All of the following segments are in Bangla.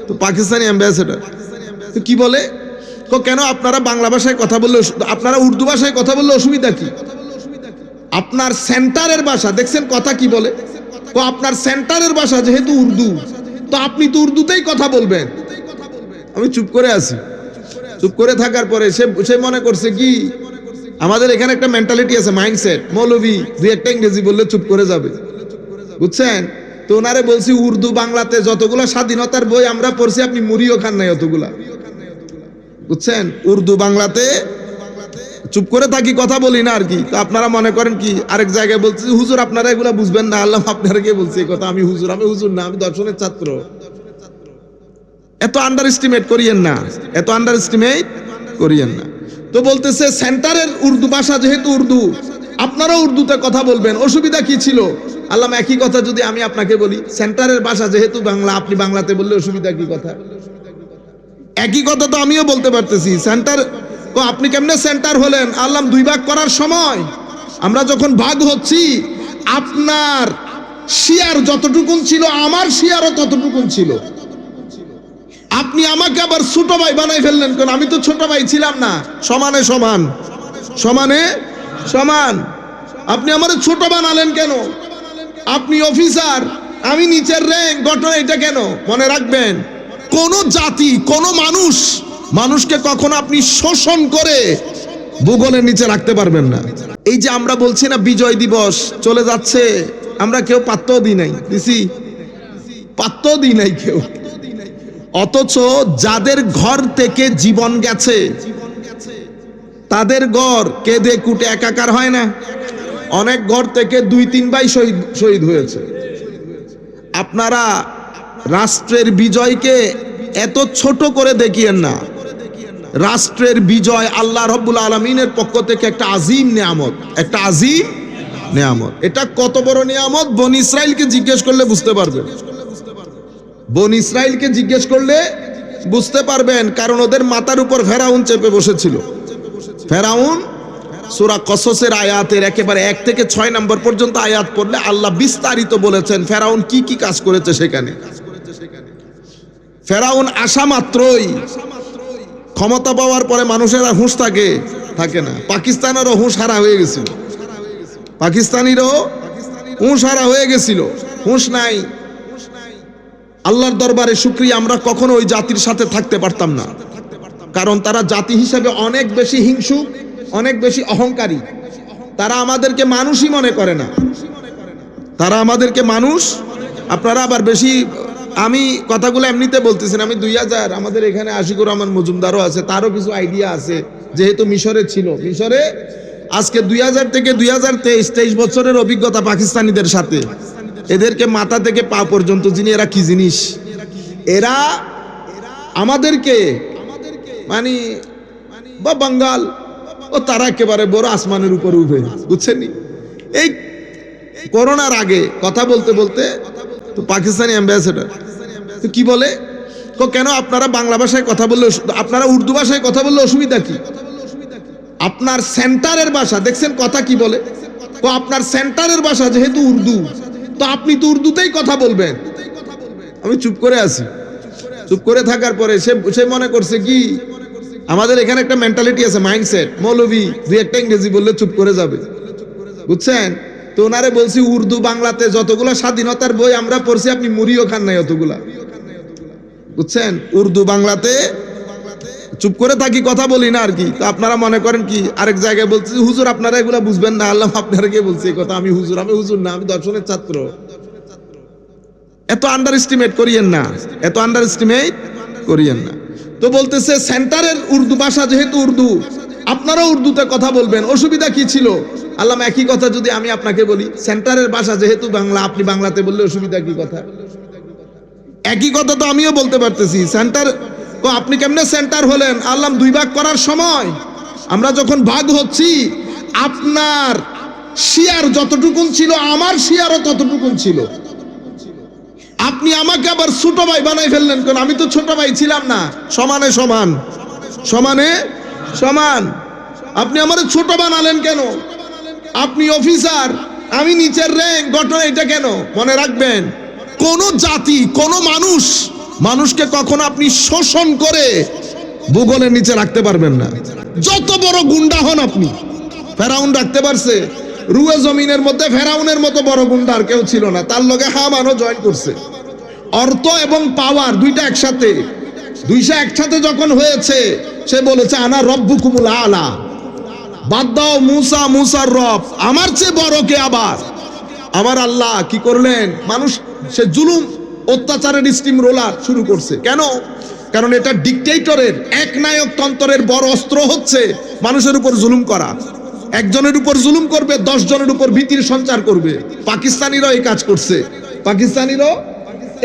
তো পাকিস্তানি অ্যাম্বাসেডর তো কি বলে, কেন আপনারা বাংলা ভাষায় কথা বললে, আপনারা উর্দু ভাষায় কথা বললে অসুবিধা কি? আপনার সেন্টারের ভাষা দেখছেন কথা কি বলে, আপনার সেন্টারের ভাষা যেহেতু উর্দু, তো আপনি তো উর্দুতেই কথা বলবেন। আমি চুপ করে আছি। চুপ করে থাকার পরে সে মনে করছে কি, আমাদের এখানে একটা মেন্টালিটি আছে, মাইন্ডসেট, মৌলবী দুই একটা ইংরেজি বললে চুপ করে যাবে, বুঝছেন? তো ওনারে বলছি উর্দু বাংলাতে যতগুলো স্বাধীনতার বই আমরা পড়ছি আপনি মুড়িও খান নাই অতগুলা, বুঝছেন? উর্দু বাংলাতে চুপ করে থাকি, কথা বলি না আর কি। তো আপনারা মনে করেন কি আরেক জায়গায় বলছি হুজুর আপনারা এগুলা বুঝবেন না, আল্লাহ আপনারা কে বলছে এই কথা? আমি হুজুর না, আমি দর্শনের ছাত্র। এত আন্ডার এস্টিমেট করিয়েন না, এত আন্ডার এস্টিমেট করিয়েন না। তো বলতেছে সেন্টারের উর্দু ভাষা যেহেতু উর্দু, আপনারাও উর্দুতে কথা বলবেন, অসুবিধা কি ছিল? আল্লাহ একই কথা যদি আমি আপনাকে বলি, সেন্টারের ভাষা যেহেতু বাংলা, আপনি বাংলাতে বললে অসুবিধা কি? কথা একই কথা তো আমিও বলতে পারতেছি। সেন্টার তো আপনি কেমনে সেন্টার হলেন? আল্লাহ দুই ভাগ করার সময় আমরা যখন ভাগ হচ্ছি, আপনার শেয়ার যতটুকুন ছিল আমার শেয়ারও ততটুকুন ছিল। আপনি আমাকে আবার ছোট ভাই বানাই ফেললেন কেন? আমি তো ছোট ভাই ছিলাম না, সমানে সমান, সমানে সমান। আপনি আমার ছোট বানালেন কেন? আপনি অফিসার, আমি নিচের র্যাঙ্ক, ঘটনা এটা কেন? মনে রাখবেন, কোন জাতি, কোন মানুষকে কখনো আপনি শোষণ করে ভূগোলের নিচে রাখতে পারবেন না। এই যে আমরা বলছি না বিজয় দিবস চলে যাচ্ছে, আমরা কেউ পাত্তাও দিই নাই, পাত্তাও দিই নাই কেউ। অথচ যাদের ঘর থেকে জীবন গেছে, তাদের ঘর কেঁদে কুটে একাকার হয় না? অনেক ঘর থেকে 2-3 ভাই শহীদ হয়েছে। আপনারা রাষ্ট্রের বিজয়কে এত ছোট করে দেখিয়েন না। রাষ্ট্রের বিজয় আল্লাহ রাব্বুল আলামিনের পক্ষ থেকে একটা আজিম নিয়ামত, একটা আজিম নিয়ামত। এটা কত বড় নিয়ামত বনি ইসরাইলকে জিজ্ঞেস করলে বুঝতে পারবেন। বনি ইসরাইলকে জিজ্ঞেস করলে বুঝতে পারবেন, কারণ ওদের মাথার উপর ফেরাউন চেপে বসেছিল। ফেরাউন সূরা কসসের আয়াতের একেবারে 1 থেকে 6 নম্বর পর্যন্ত আয়াত পড়লে আল্লাহ বিস্তারিত বলেছেন ফেরাউন কি কি কাজ করেছে সেখানে। ফেরাউন আসা মাত্রই ক্ষমতা পাওয়ার পরে মানুষের আর হুঁশ থাকে না। পাকিস্তানেরও হুঁশ হারা হয়ে গেছিল, পাকিস্তানিরও হুঁশ হারা হয়ে গেছিল, হুঁশ নাই। আল্লাহর দরবারে শুকরিয়া, আমরা কখনো ওই জাতির সাথে থাকতে পারতাম না, কারণ তারা জাতি হিসেবে অনেক বেশি হিংসুক, অনেক বেশি অহংকারী। তারা আমাদেরকে মানুষই মনে করে না, তারা আমাদেরকে মানুষ। আপনারা আবার বেশি, আমি কথাগুলো এমনিতে বলতেছি না। আমি 2000, আমাদের এখানে আশিকুর রহমান মজুমদারও আছে, তারও কিছু আইডিয়া আছে, যেহেতু মিশরে ছিল। মিশরে আজকে 2000 থেকে 2023 বছরের অভিজ্ঞতা পাকিস্তানিদের সাথে। এদেরকে মাথা থেকে পা পর্যন্ত যিনি, এরা কি জিনিস, এরা আমাদেরকে মানে বা বাঙ্গাল ও তারা একেবারে বড় আসমানের উপরে উঠে, বুঝছেন? এই করোনার আগে কথা বলতে বলতে তো পাকিস্তানি অ্যাম্বাসেডর তো কি বলে, কেন আপনারা বাংলা ভাষায় কথা বললে, আপনারা উর্দু ভাষায় কথা বললে অসুবিধা কি? আপনার সেন্টারের ভাষা দেখছেন কথা কি বলে, আপনার সেন্টারের ভাষা যেহেতু উর্দু, তো আপনি তো উর্দুতেই কথা বলবেন। আমি চুপ করে আছি। চুপ করে থাকার পরে সে মনে করছে কি, আমাদের এখানে একটা মেন্টালিটি আছে, মাইন্ডসেট, মৌলবী দুই একটা ইংরেজি বললে চুপ করে যাবে, বুঝছেন? তো ওনারে বলছি উর্দু বাংলাতে যতগুলো স্বাধীনতার বই আমরা পড়ছি আপনি মুড়িও খান নাই অতগুলা, বুঝছেন? উর্দু বাংলাতে চুপ করে থাকি, কথা বলি না আর কি। তো আপনারা মনে করেন কি আরেক জায়গায় বলছি হুজুর আপনারা এগুলা বুঝবেন না, আল্লাহ আপনারা কে বলছে এই কথা? আমি হুজুর না, আমি দর্শনের ছাত্র। এত আন্ডার এস্টিমেট করিয়েন না, এত আন্ডার এস্টিমেট করিয়েন না। তো বলতেছে সেন্টারের উর্দু ভাষা যেহেতু উর্দু, আপনারাও উর্দুতে কথা বলবেন, অসুবিধা কি ছিল? আল্লাহ একই কথা যদি আমি আপনাকে বলি, সেন্টারের ভাষা যেহেতু বাংলা, আপনি বাংলাতে বললে অসুবিধা কি? কথা একই কথা তো আমিও বলতে পারতেছি। সেন্টার তো আপনি কেমনে সেন্টার হলেন? আল্লাহ দুই ভাগ করার সময় আমরা যখন ভাগ হচ্ছি, আপনার শেয়ার যতটুকুন ছিল আমার শেয়ারও ততটুকুন ছিল। আপনি আমাকে আবার ছোট ভাই বানাই ফেললেন কেন? আমি তো ছোট ভাই ছিলাম না, সমানে সমান, সমানে সমান। আপনি আমার ছোট বানালেন কেন? আপনি অফিসার, আমি নিচের র্যাঙ্ক, ঘটনা এটা কেন? মনে রাখবেন, কোন জাতি, কোন মানুষকে কখনো আপনি শোষণ করে ভূগোলের নিচে রাখতে পারবেন না। যত বড় গুন্ডা হন আপনি, ফেরাউন রাখতে পারছে? রুয়ে জমিনের মধ্যে ফেরাউনের মতো বড় গুন্ডা আর কেউ ছিল না, তার লগে হামানও জয়েন করছে। অর্থ এবং পাওয়ার দুইটা একসাথে, একসাথে যখন হয়েছে, সে বলেছে আনা রব্বুকুমুল আলা। বাদ দাও মুসার রব, আমার চেয়ে বড় কে আবার? আমার আল্লাহ কি করলেন? মানুষ সে জুলুম অত্যাচারের স্টিম রোলার শুরু করছে। কেন? কারণ এটা ডিকটেটরের একনায়ক তন্ত্রের বড় অস্ত্র হচ্ছে মানুষের উপর জুলুম করা। একজনের উপর জুলুম করবে, 10 জনের উপর ভীতির সঞ্চার করবে। পাকিস্তানিরাও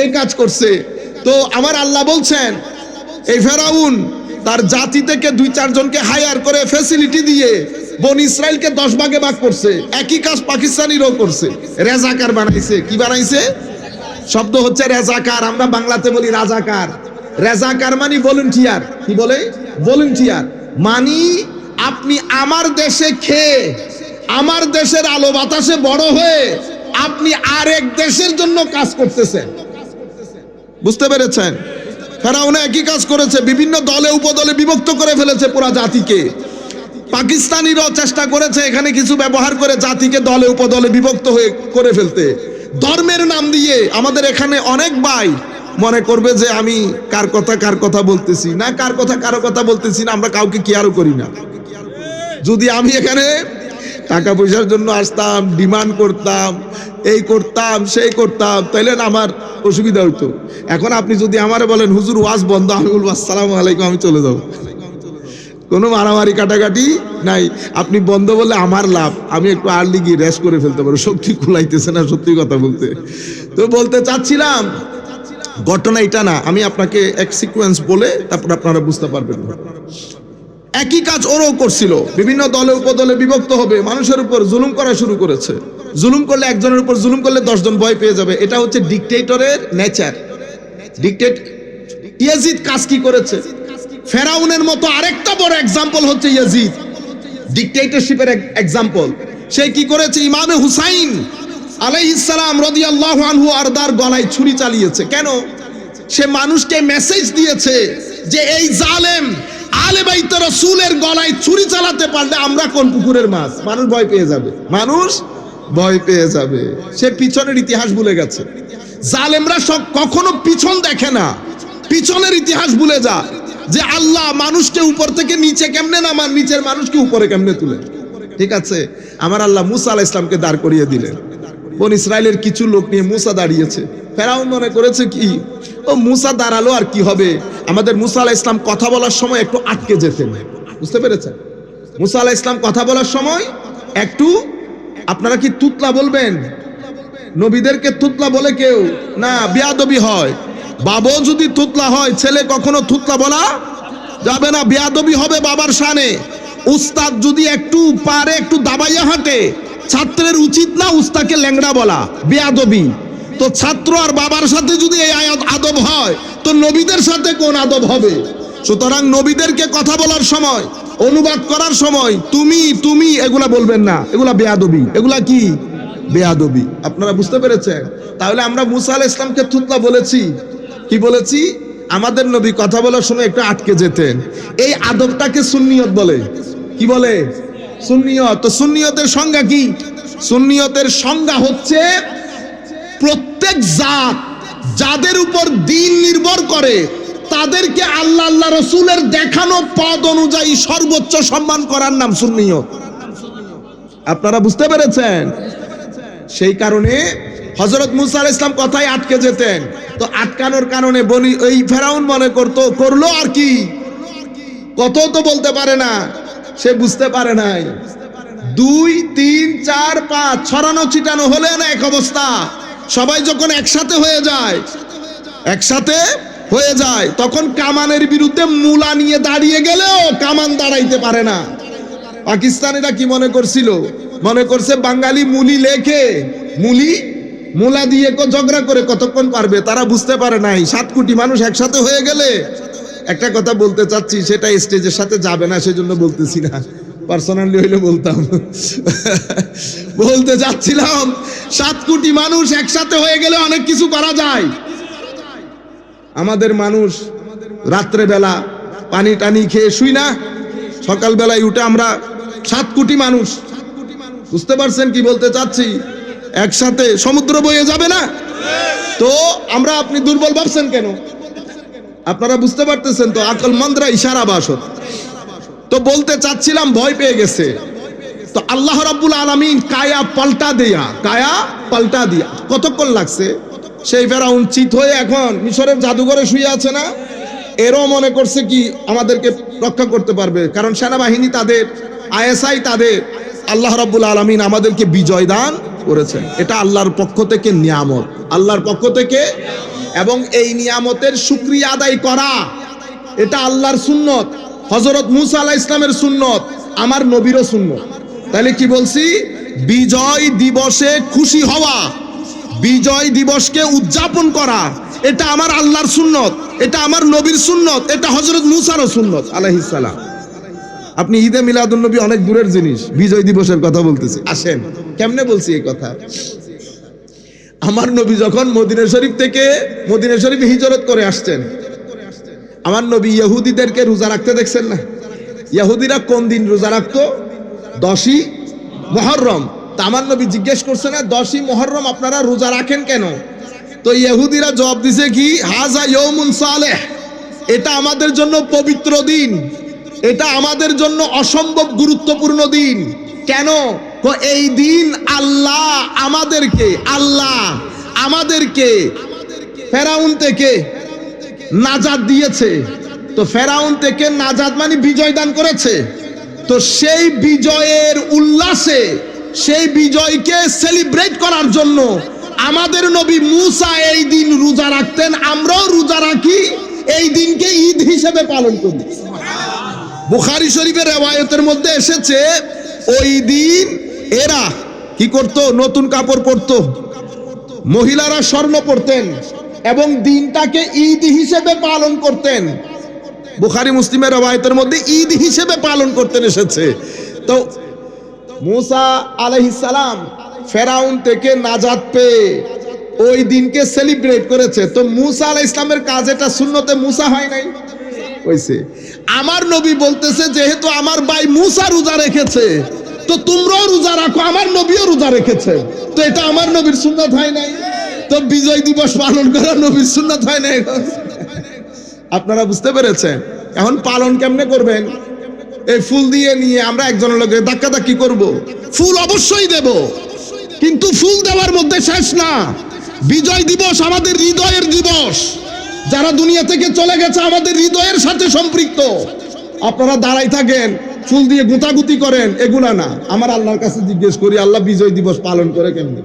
এই কাজ করছে, তো আমার আল্লাহ বলছেন এই ফেরাউন তার জাতি থেকে 2-4 জনকে হায়ার করে ফ্যাসিলিটি দিয়ে বনি ইসরাইলকে 10 ভাগে ভাগ করছে। একই কাজ পাকিস্তানিরাও করছে, রেজাকার বানাইছে। কি বানাইছে? শব্দ হচ্ছে রেজাকার, আমরা বাংলাতে বলি রাজাকার। রেজাকার মানে ভলান্টিয়ার। কি বলে? ভলান্টিয়ার মানে আপনি আমার দেশে খেয়ে, আমার দেশের আলো বাতাসে বড় হয়ে আপনি আরেক দেশের জন্য কাজ করতেছেন। বুঝতে পেরেছেন? ফেরাউন একই কাজ করেছে, বিভিন্ন দলে উপদলে বিভক্ত করে ফেলেছে পুরো জাতিকে। পাকিস্তানিরাও চেষ্টা করেছে এখানে কিছু ব্যবহার করে জাতিকে দলে উপদলে বিভক্ত হয়ে করে ফেলতে। ধর্মের নাম দিয়ে আমাদের এখানে অনেক ভাই মনে করবে যে আমি কার কথা বলতেছি না, কারো কথা বলতেছি না, আমরা কাউকে কেয়ারও করি না। যদি আমি এখানে টাকা পয়সার জন্য আসতাম, ডিমান্ড করতাম, এই করতাম সেই করতাম, তাইলে আমার অসুবিধা হইতো। এখন আপনি যদি আমারে বলেন হুজুর ওয়াজ বন্ধ, আমি বলবো আসসালামু আলাইকুম, আমি চলে যাবো। কোনো মারামারি কাটাকাটি নাই। আপনি বন্ধ বললে আমার লাভ, আমি একটু আর্লি গিয়ে রেস্ট করে ফেলতে পারবো। শক্তি কুলাইতেছে না সত্যি কথা বলতে। তো বলতে চাচ্ছিলাম ঘটনা এটা না, আমি আপনাকে এক সিকোয়েন্স বলে তারপর আপনারা বুঝতে পারবেন। একই কাজ ওরাও করছিল, বিভিন্ন দলে উপদলে বিভক্ত হবে, মানুষের উপর জুলুম করা শুরু করেছে। জুলুম করলে, একজনের উপর জুলুম করলে 10 জন ভয় পেয়ে যাবে। এটা হচ্ছে ডিকটেটরের নেচার। ইয়াজিদ কাজ কি করেছে? ফেরাউনের মতো আরেকটা বড় এক্সাম্পল হচ্ছে ইয়াজিদ, ডিকটেটরশিপের এক্সাম্পল। সে কি করেছে? ইমামে হুসাইন আলাইহিস সালাম রাদিয়াল্লাহু আনহু আরদার গলায় ছুরি চালিয়েছে। কেন? সে মানুষকে মেসেজ দিয়েছে যে এই জালেম আলে বাইত রাসূলের গলায় ছুরি চালাতে পারলে আমরা কোন পুকুরের মাছ? মানুষ ভয় পেয়ে যাবে। সে পিছনের ইতিহাস ভুলে গেছে। জালেমরা সব কখনো পিছন দেখে না, পিছনের ইতিহাস ভুলে যায় যে আল্লাহ মানুষকে উপর থেকে নিচে কেমনে নামান, নিচের মানুষকে উপরে কেমনে তুলে। ঠিক আছে, আমার আল্লাহ মুসা আলাইহিস সালামকে দাঁড় করিয়ে দিলেন। বনি ইসরাইলের কিছু লোক নিয়ে মুসা দাঁড়িয়েছে। ফেরাউন মনে করেছে কি ও মুসা দাঁড়ালো আর কি হবে, আমাদের মুসা আলাইহিস সালাম কথা বলার সময় একটু আটকে যেতেন। বুঝতে পেরেছেন? মুসা আলাইহিস সালাম কথা বলার সময় একটু, আপনারা কি তুতলা বলবেন? নবীদেরকে তুতলা বলে কেউ না, বেয়াদবি হয়। বাবাও যদি তুতলা হয়, ছেলে কখনো তুতলা বলা যাবে না, বেয়াদবি হবে বাবার শানে। উস্তাদ যদি একটু পারে একটু দাবাইয়া হাঁটে, ছাত্রের উচিত না উস্তাদকে ল্যাংড়া বলা, বেয়াদবি। তো ছাত্র আর বাবার সাথে যদি এই আদব হয়, তো নবীদের সাথে কোন আদব হবে? সুতরাং নবীদেরকে কথা বলার সময়, অনুবাদ করার সময় তুমি এগুলা বলবেন না, এগুলা বেয়াদবি। এগুলা কি? বেয়াদবি। আপনারা বুঝতে পেরেছেন? তাহলে আমরা মুসা আলাইহিস সালামকে তুতলা বলেছি। কি বলেছি? আমাদের নবী কথা বলার সময় একটু আটকে যেতেন। এই আদবটাকে সুন্নিয়ত বলে। কি বলে? সুন্নিয়ত। তো সুন্নিয়তের সংজ্ঞা কি? সুন্নিয়তের সংজ্ঞা হচ্ছে প্রত্যেক জাত যাদের উপর দ্বীন নির্ভর করে তাদেরকে আল্লাহ রাসূলের দেখানো পথ অনুযায়ী সর্বোচ্চ সম্মান করার নাম সুন্নিয়ত। আপনারা বুঝতে পেরেছেন? সেই কারণে হযরত মুসা আলাইহিস সালাম কথায় আটকে যেতেন। তো আটকানোর কারণে ওই ফেরাউন মনে করলো আর কি, কত তো বলতে পারে না, সে বুঝতে পারে নাই। 2, 3, 4, 5 ছড়ানো ছিটানো হলে না এক অবস্থা। সবাই যখন একসাথে হয়ে যায় তখন কামানের বিরুদ্ধে মূলা নিয়ে দাঁড়িয়ে গেলেও কামান দাঁড়াইতে পারে না। পাকিস্তানিরা কি মনে করছিল? মনে করছে বাঙালি মুলি লেখে মূলা দিয়ে ঝগড়া করে কতক্ষণ পারবে। তারা বুঝতে পারে নাই 7 কোটি মানুষ একসাথে হয়ে গেলে, একটা কথা বলতে চাচ্ছি, সেটা স্টেজের সাথে যাবে না, সেজন্য বলতেছি না, পার্সোনালি হইলে বলতাম। বলতে যাচ্ছিলাম 7 কোটি মানুষ একসাথে হয়ে গেলে অনেক কিছু করা যায়। আমাদের মানুষ রাত্রে বেলা পানি টানি খেয়ে শুই না, সকালবেলায় উঠে আমরা 7 কোটি মানুষ, বুঝতে পারছেন কি বলতে চাচ্ছি? একসাথে সমুদ্র বয়ে যাবে না তো আমরা, আপনি দুর্বল ভাবছেন কেন? আপনারা বুঝতে পারতেছেন তো? আকলমন্দরা ইশারা বাসত। তো বলতে চাচ্ছিলাম ভয় পেয়ে গেছে। তো আল্লাহ রাব্বুল আলামিন কায়া পাল্টা দিয়া কতক্ষণ লাগছে? সেই ফেরাউন চিত হয়ে এখন মিশরের জাদুঘরে শুয়ে আছে না? এরও মনে করছে কি আমাদেরকে রক্ষা করতে পারবে, কারণ সেনাবাহিনী তাদের, আইএসআই তাদের। আল্লাহ রাব্বুল আলামিন আমাদেরকে বিজয় দান করেছেন, এটা আল্লাহর পক্ষ থেকে নিয়ামত, আল্লাহর পক্ষ থেকে। এবং এই নিয়ামতের শুকরিয়া আদায় করা এটা আল্লাহর সুন্নত, হযরত মূসা আলাইহিস সালামের সুন্নত, আমার নবীরও সুন্নত। তাহলে কি বলছি? বিজয় দিবসে খুশি হওয়া, বিজয় দিবসকে উদযাপন করা, এটা আমার আল্লাহর সুন্নত, এটা আমার নবীর সুন্নত, এটা হযরত মূসারও সুন্নত আলাইহিস সালাম। আপনি ঈদে মিলাদুন নবী অনেক দূরের জিনিস, বিজয় দিবসের কথা বলতেছি। আসেন কেমনে বলছি এই কথা? আমার নবী যখন মদিনা শরীফ থেকে মদিনা শরীফে হিজরত করে আসছেন, আমার নবী ইহুদিদেরকে রোজা রাখতে দেখছেন না? ইহুদিরা কোন দিন রোজা রাখতো? 10ই মুহররম। তা আমার নবী জিজ্ঞেস করছে না 10ই মুহররম আপনারা রোজা রাখেন কেন? তো ইহুদিরা জবাব দিছে কি, হাজা ইয়াউমুন সালেহ, এটা আমাদের জন্য পবিত্র দিন, এটা আমাদের জন্য অসম্ভব গুরুত্বপূর্ণ দিন। কেন? এই দিন আল্লাহ আমাদেরকে ফেরাউন থেকে নাজাত দিয়েছে। তো ফেরাউন থেকে নাজাত মানে বিজয় দান করেছে। তো সেই বিজয়ের উল্লাসে, সেই বিজয়কে সেলিব্রেট করার জন্য আমাদের নবী মূসা এই দিন রোজা রাখতেন, আমরাও রোজা রাখি, এই দিনকে ঈদ হিসেবে পালন করি। বুখারী শরীফের রিওয়ায়াতের মধ্যে এসেছে ওই দিন এরা কি করত? নতুন কাপড় পরতো, মহিলারা স্বর্ণ পরতেন এবং দিনটাকে ঈদ হিসেবে পালন করতেন। বুখারী মুসলিমের রিওয়ায়াতের মধ্যে ঈদ হিসেবে পালন করতেন এসেছে। তো মূসা আলাইহিস সালাম ফেরাউন থেকে নাজাত পেয়ে ওই দিনকে সেলিব্রেট করেছে। তো মূসা আলাইহিস সালামের কাজ এটা সুন্নতে মূসা হয় নাই, হইছে। আমার নবী বলতেছে যেহেতু আমার ভাই মূসা রোজা রেখেছে তো তোমরাও রোজা রাখো, আমার নবীও রোজা রেখেছে, তো এটা আমার নবীর সুন্নাত হয় নাই? তো বিজয় দিবস পালন করা নবীর সুন্নাত হয় নাই? আপনারা বুঝতে পেরেছেন? এখন পালন কেমনে করবেন? এই ফুল দিয়ে নিয়ে আমরা একজনের লোকে ধাক্কাধাক্কি করব? ফুল অবশ্যই দেব, কিন্তু ফুল দেওয়ার মধ্যে শেষ না। বিজয় দিবস আমাদের হৃদয়ের দিবস, যারা দুনিয়া থেকে চলে গেছে আমাদের হৃদয়ের সাথে সম্পৃক্ত। আপনারা দাঁড়াই থাকেন, ফুল দিয়ে গুতাগুতি করেন, এগুলা না। আমার আল্লাহর কাছে জিজ্ঞেস করি, আল্লাহ বিজয় দিবস পালন করে কেমনে?